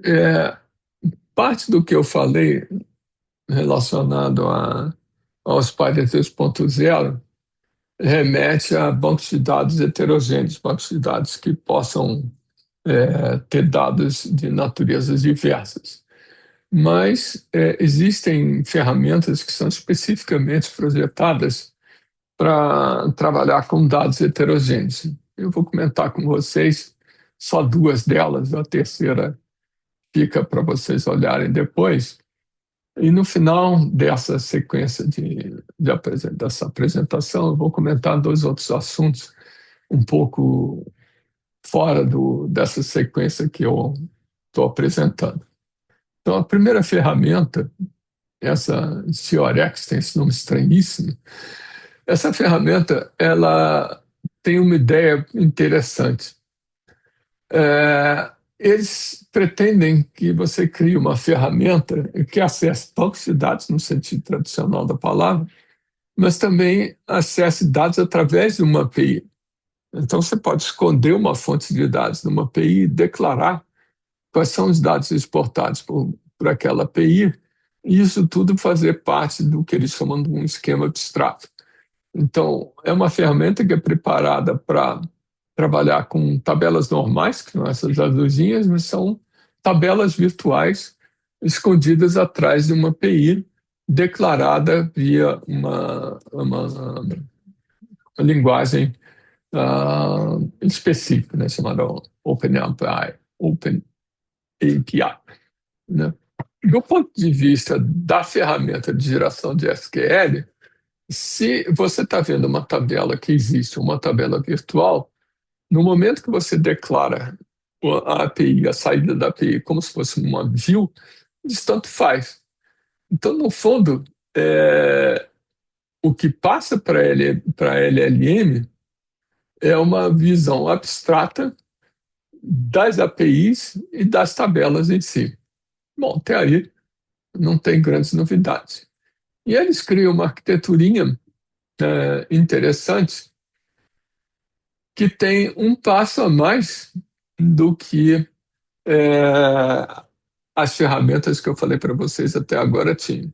É, parte do que eu falei relacionado ao Spider 3.0 remete a bancos de dados heterogêneos, bancos de dados que possam ter dados de naturezas diversas. Mas existem ferramentas que são especificamente projetadas para trabalhar com dados heterogêneos. Eu vou comentar com vocês só duas delas, a terceira fica para vocês olharem depois. E no final dessa sequência dessa apresentação, eu vou comentar dois outros assuntos um pouco fora dessa sequência que eu estou apresentando. Então, a primeira ferramenta, essa CRX, tem esse nome estranhíssimo. Essa ferramenta, ela tem uma ideia interessante. Eles pretendem que você crie uma ferramenta que acesse bancos de dados no sentido tradicional da palavra, mas também acesse dados através de uma API. Então, você pode esconder uma fonte de dados numa API e declarar quais são os dados exportados por aquela API, e isso tudo fazer parte do que eles chamam de um esquema abstrato. Então, é uma ferramenta que é preparada para trabalhar com tabelas normais, que são essas azulzinhas, mas são tabelas virtuais escondidas atrás de uma API declarada via uma linguagem específica, né, chamada OpenAPI. Open API, né? Do ponto de vista da ferramenta de geração de SQL, se você está vendo uma tabela que existe, uma tabela virtual, no momento que você declara a API, a saída da API, como se fosse uma view, isso tanto faz. Então, no fundo, o que passa para a LLM é uma visão abstrata das APIs e das tabelas em si. Bom, até aí não tem grandes novidades. E eles criam uma arquiteturinha interessante que tem um passo a mais do que é, as ferramentas que eu falei para vocês até agora tinham.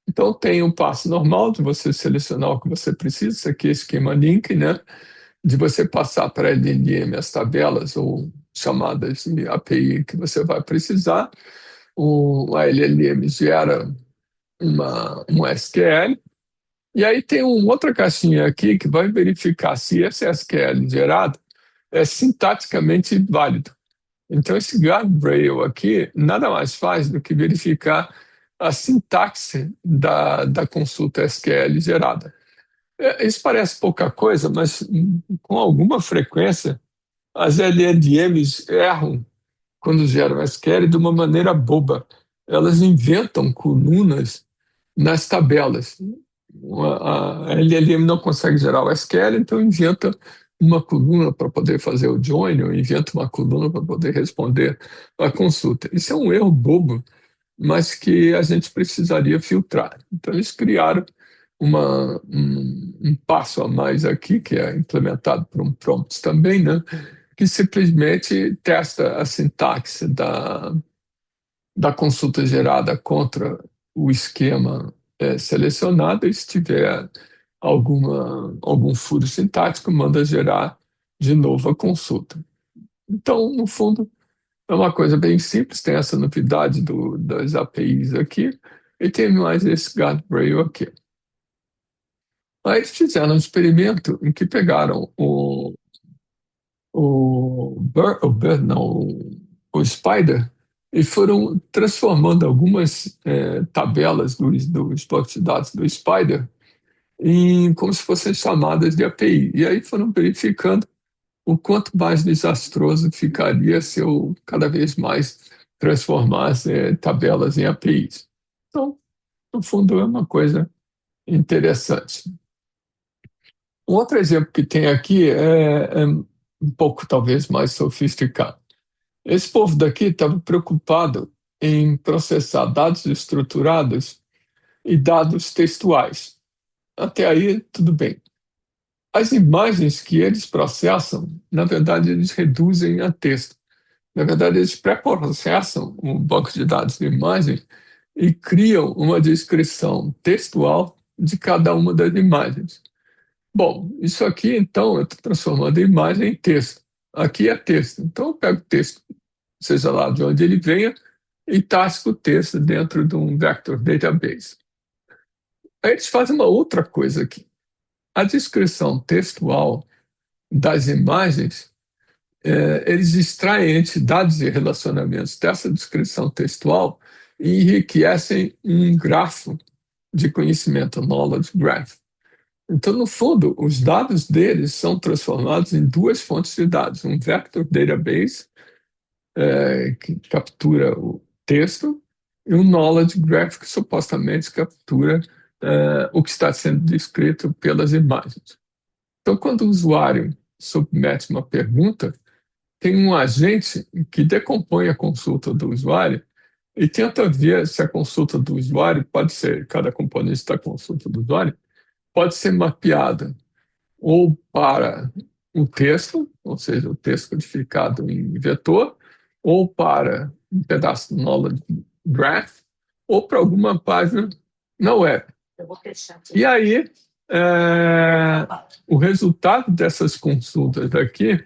Então, tem um passo normal de você selecionar o que você precisa, isso aqui é esquema link, né? De você passar para a LLM as tabelas ou chamadas de API que você vai precisar. A LLM gera um SQL. E aí tem uma outra caixinha aqui que vai verificar se esse SQL gerado é sintaticamente válido. Então, esse guardrail aqui nada mais faz do que verificar a sintaxe da consulta SQL gerada. Isso parece pouca coisa, mas com alguma frequência as LLMs erram quando geram SQL de uma maneira boba. Elas inventam colunas nas tabelas. A LLM não consegue gerar o SQL, então inventa uma coluna para poder fazer o join, ou inventa uma coluna para poder responder a consulta. Isso é um erro bobo, mas que a gente precisaria filtrar. Então, eles criaram um passo a mais aqui, que é implementado por um prompt também, né? Que simplesmente testa a sintaxe da consulta gerada contra o esquema selecionado, e se tiver algum furo sintático, manda gerar de novo a consulta. Então, no fundo, é uma coisa bem simples, tem essa novidade das APIs aqui, e tem mais esse guardrail aqui. Aí eles fizeram um experimento em que pegaram não, o Spider, e foram transformando algumas tabelas dos blocos de dados do Spider em como se fossem chamadas de API. E aí foram verificando o quanto mais desastroso ficaria se eu cada vez mais transformasse tabelas em APIs. Então, no fundo, é uma coisa interessante. Um outro exemplo que tem aqui é um pouco, talvez, mais sofisticado. Esse povo daqui estava preocupado em processar dados estruturados e dados textuais. Até aí, tudo bem. As imagens que eles processam, na verdade, eles reduzem a texto. Na verdade, eles pré-processam um banco de dados de imagens e criam uma descrição textual de cada uma das imagens. Bom, isso aqui, então, eu estou transformando a imagem em texto. Aqui é texto. Então, eu pego o texto, seja lá de onde ele venha, e tasco o texto dentro de um vector database. Aí eles fazem uma outra coisa aqui. A descrição textual das imagens, eles extraem entidades e relacionamentos dessa descrição textual e enriquecem um grafo de conhecimento, knowledge graph. Então, no fundo, os dados deles são transformados em duas fontes de dados: um vector database, que captura o texto, e um knowledge graph, que supostamente captura o que está sendo descrito pelas imagens. Então, quando o usuário submete uma pergunta, tem um agente que decompõe a consulta do usuário e tenta ver se a consulta do usuário pode ser, cada componente da consulta do usuário, pode ser mapeada ou para um texto, ou seja, o texto codificado em vetor, ou para um pedaço do knowledge graph, ou para alguma página na web. E aí, o resultado dessas consultas aqui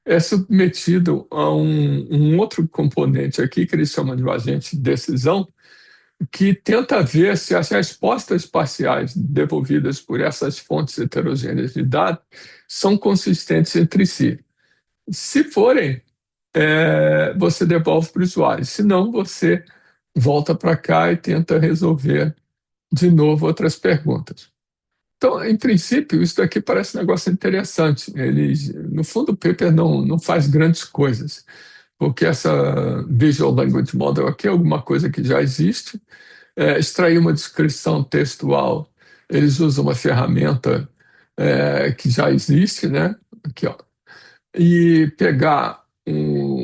é submetido a um outro componente aqui, que eles chamam de agente de decisão, que tenta ver se as respostas parciais devolvidas por essas fontes heterogêneas de dados são consistentes entre si. Se forem, você devolve para o usuário. Se não, você volta para cá e tenta resolver de novo outras perguntas. Então, em princípio, isso daqui parece um negócio interessante. Eles, no fundo, o paper não faz grandes coisas, porque essa Visual Language Model aqui é alguma coisa que já existe. Extrair uma descrição textual, eles usam uma ferramenta que já existe, né? Aqui, ó. E pegar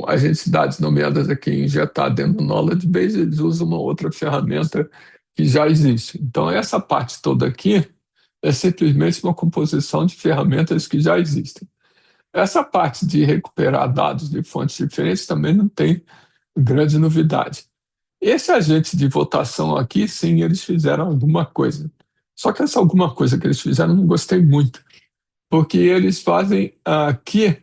as entidades nomeadas aqui e injetar dentro do Knowledge Base, eles usam uma outra ferramenta que já existe. Então, essa parte toda aqui é simplesmente uma composição de ferramentas que já existem. Essa parte de recuperar dados de fontes diferentes também não tem grande novidade. Esse agente de votação aqui, sim, eles fizeram alguma coisa. Só que essa alguma coisa que eles fizeram eu não gostei muito, porque eles fazem aqui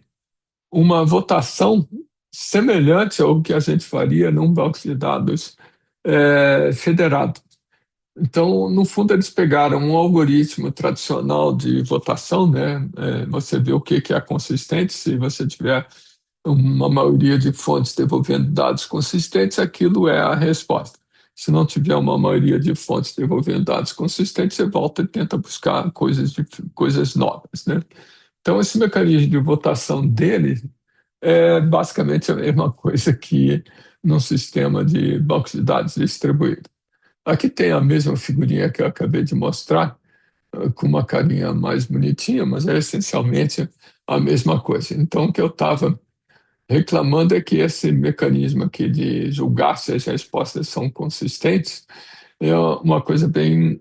uma votação semelhante ao que a gente faria num banco de dados federado. Então, no fundo, eles pegaram um algoritmo tradicional de votação, né? Você vê o que é consistente, se você tiver uma maioria de fontes devolvendo dados consistentes, aquilo é a resposta. Se não tiver uma maioria de fontes devolvendo dados consistentes, você volta e tenta buscar coisas novas, né? Então, esse mecanismo de votação dele é basicamente a mesma coisa que num sistema de banco de dados distribuído. Aqui tem a mesma figurinha que eu acabei de mostrar, com uma carinha mais bonitinha, mas é essencialmente a mesma coisa. Então, o que eu estava reclamando é que esse mecanismo aqui de julgar se as respostas são consistentes é uma coisa bem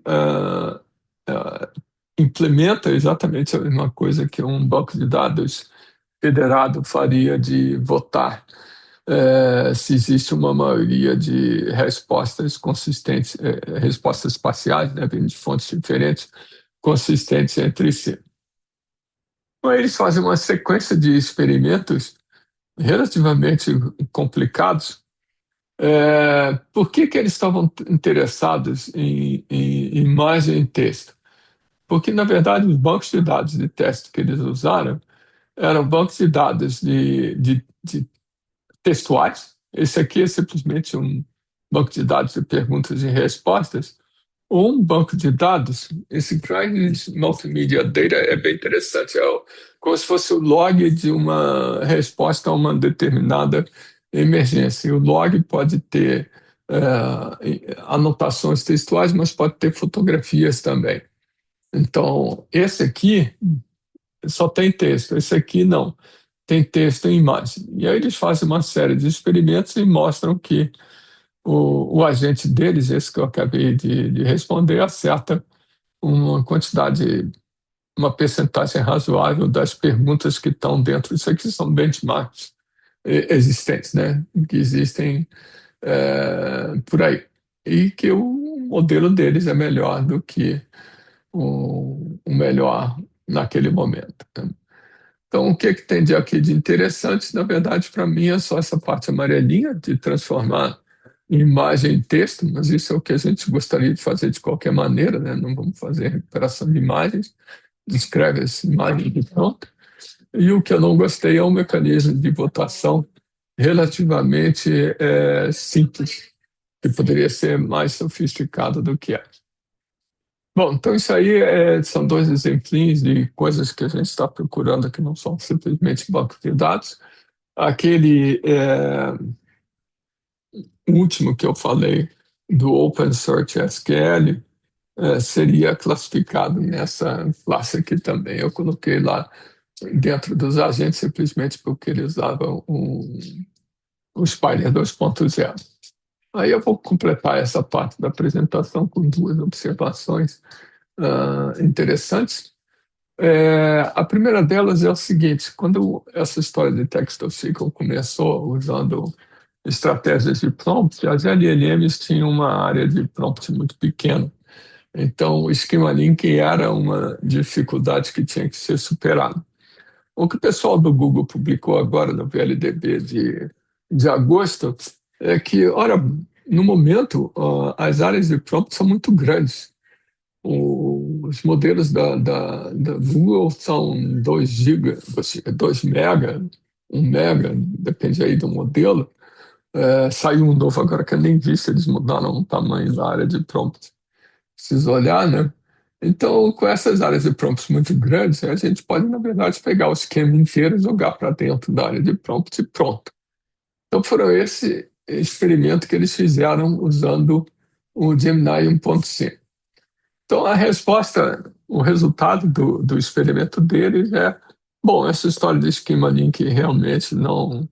implementa exatamente a mesma coisa que um banco de dados federado faria de votar se existe uma maioria de respostas consistentes, respostas parciais, né, vindo de fontes diferentes, consistentes entre si. Então, eles fazem uma sequência de experimentos relativamente complicados. Por que eles estavam interessados em imagem e texto? Porque, na verdade, os bancos de dados de teste que eles usaram eram bancos de dados de textuais. Esse aqui é simplesmente um banco de dados de perguntas e respostas, ou um banco de dados. Esse Crisis Multimedia Data é bem interessante, como se fosse o log de uma resposta a uma determinada emergência. E o log pode ter anotações textuais, mas pode ter fotografias também. Então, esse aqui só tem texto, esse aqui não. Tem texto e imagem. E aí eles fazem uma série de experimentos e mostram que o agente deles, esse que eu acabei de responder, acerta uma quantidade, uma percentagem razoável das perguntas que estão dentro. Isso aqui são benchmarks existentes, né? Que existem por aí. E que o modelo deles é melhor do que o melhor naquele momento, né? Então, o que que tem de aqui de interessante, na verdade, para mim é só essa parte amarelinha de transformar imagem em texto, mas isso é o que a gente gostaria de fazer de qualquer maneira, né? Não vamos fazer recuperação de imagens, descreve essa imagem e pronto. E o que eu não gostei é o mecanismo de votação relativamente simples, que poderia ser mais sofisticado do que é. Bom, então isso aí são dois exemplinhos de coisas que a gente está procurando que não são simplesmente bancos de dados. Aquele último que eu falei do Open Search SQL seria classificado nessa classe aqui também. Eu coloquei lá dentro dos agentes simplesmente porque ele usava o Spider 2.0. Aí eu vou completar essa parte da apresentação com duas observações interessantes. A primeira delas é o seguinte: quando essa história de Text-to-SQL começou usando estratégias de prompt, as LLMs tinham uma área de prompt muito pequena. Então, o Schema Link era uma dificuldade que tinha que ser superada. O que o pessoal do Google publicou agora no VLDB de agosto é que, ora, no momento, as áreas de prompt são muito grandes. Os modelos da Google são 2 GB, 2 mega, 1 mega, depende aí do modelo. Saiu um novo agora que eu nem vi se eles mudaram o tamanho da área de prompt. Preciso olhar, né? Então, com essas áreas de prompts muito grandes, a gente pode, na verdade, pegar o esquema inteiro e jogar para dentro da área de prompt e pronto. Então, foram esse experimento que eles fizeram usando o Gemini 1.5. Então, a resposta, o resultado do experimento deles é, bom, essa história de esquema link realmente não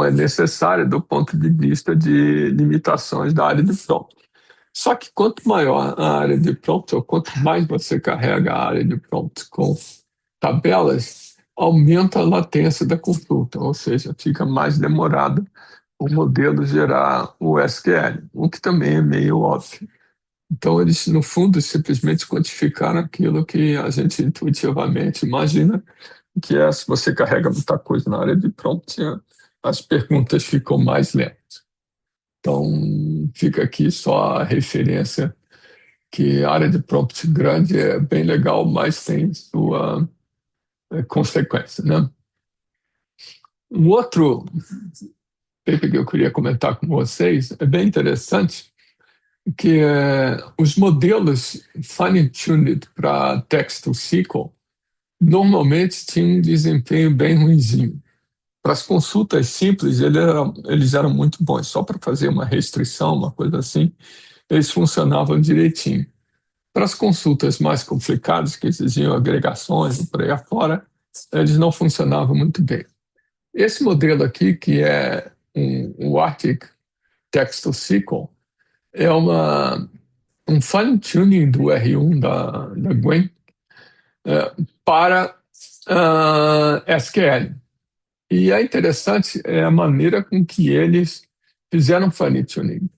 é necessária do ponto de vista de limitações da área de prompt. Só que quanto maior a área de prompt, ou quanto mais você carrega a área de prompt com tabelas, aumenta a latência da consulta, ou seja, fica mais demorado o modelo gerar o SQL, o que também é meio óbvio. Então, eles, no fundo, simplesmente quantificaram aquilo que a gente intuitivamente imagina, que é se você carrega muita coisa na área de prompt, as perguntas ficam mais lentas. Então, fica aqui só a referência que a área de prompt grande é bem legal, mas tem sua consequência, né? Um outro paper que eu queria comentar com vocês é bem interessante, que os modelos fine-tuned para text-to-SQL normalmente tinham um desempenho bem ruinzinho. Para as consultas simples, eles eram muito bons, só para fazer uma restrição, uma coisa assim, eles funcionavam direitinho. Para as consultas mais complicadas, que exigiam agregações e por aí afora, eles não funcionavam muito bem. Esse modelo aqui, que é o Arctic Text-to-SQL, é um fine-tuning do R1 da Gwen para SQL. E é interessante a maneira com que eles fizeram fine-tuning.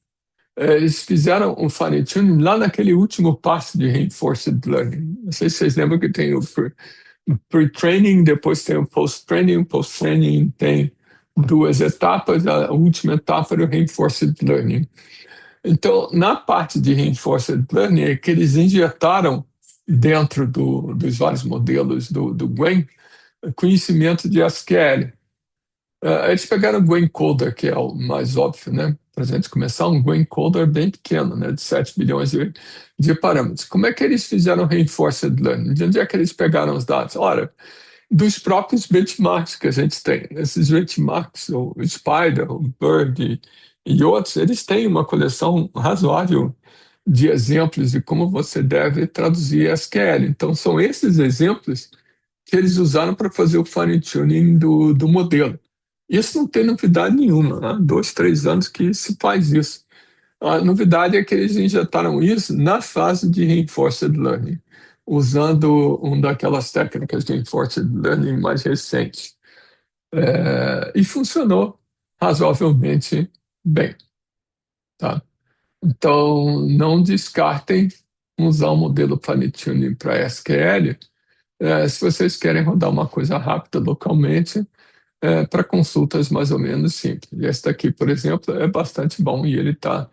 Eles fizeram um fine-tuning lá naquele último passo de reinforced learning. Não sei se vocês lembram que tem o pre-training, depois tem o post-training. O post-training tem duas etapas, a última etapa era o reinforced learning. Então, na parte de reinforced learning, é que eles injetaram dentro dos vários modelos do Gwen conhecimento de SQL. Eles pegaram o Gwen Coder, que é o mais óbvio, né? Para a gente começar, um Gwen Coder bem pequeno, né? De 7 bilhões de parâmetros. Como é que eles fizeram Reinforced Learning? De onde é que eles pegaram os dados? Ora, dos próprios benchmarks que a gente tem. Esses benchmarks, o Spider, o Bird e outros, eles têm uma coleção razoável de exemplos de como você deve traduzir SQL. Então, são esses exemplos que eles usaram para fazer o fine-tuning do modelo. Isso não tem novidade nenhuma, há 2, 3 anos que se faz isso. A novidade é que eles injetaram isso na fase de Reinforced Learning, usando uma daquelas técnicas de Reinforced Learning mais recentes. E funcionou razoavelmente bem, tá? Então, não descartem usar o modelo Fine-Tuning para SQL, se vocês querem rodar uma coisa rápida localmente, para consultas mais ou menos simples. Esse daqui, por exemplo, é bastante bom e ele está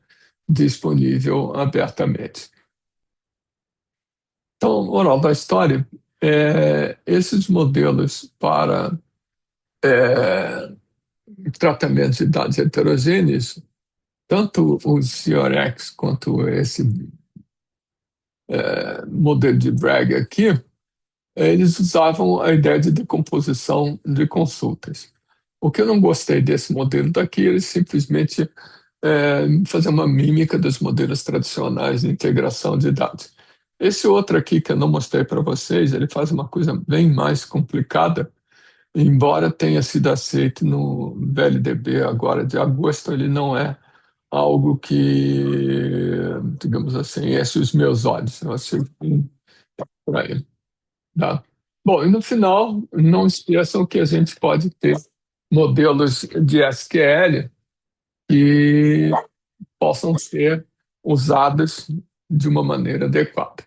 disponível abertamente. Então, moral da história, esses modelos para é, tratamento de dados heterogêneos, tanto o CRX quanto esse modelo de Bragg aqui, eles usavam a ideia de decomposição de consultas. O que eu não gostei desse modelo daqui, eles simplesmente fazer uma mímica dos modelos tradicionais de integração de dados. Esse outro aqui que eu não mostrei para vocês, ele faz uma coisa bem mais complicada, embora tenha sido aceito no VLDB agora de agosto, ele não é algo que, digamos assim, enche os meus olhos. Eu achei para ele. Tá? Bom, e no final, não esqueçam que a gente pode ter modelos de SQL que possam ser usadas de uma maneira adequada.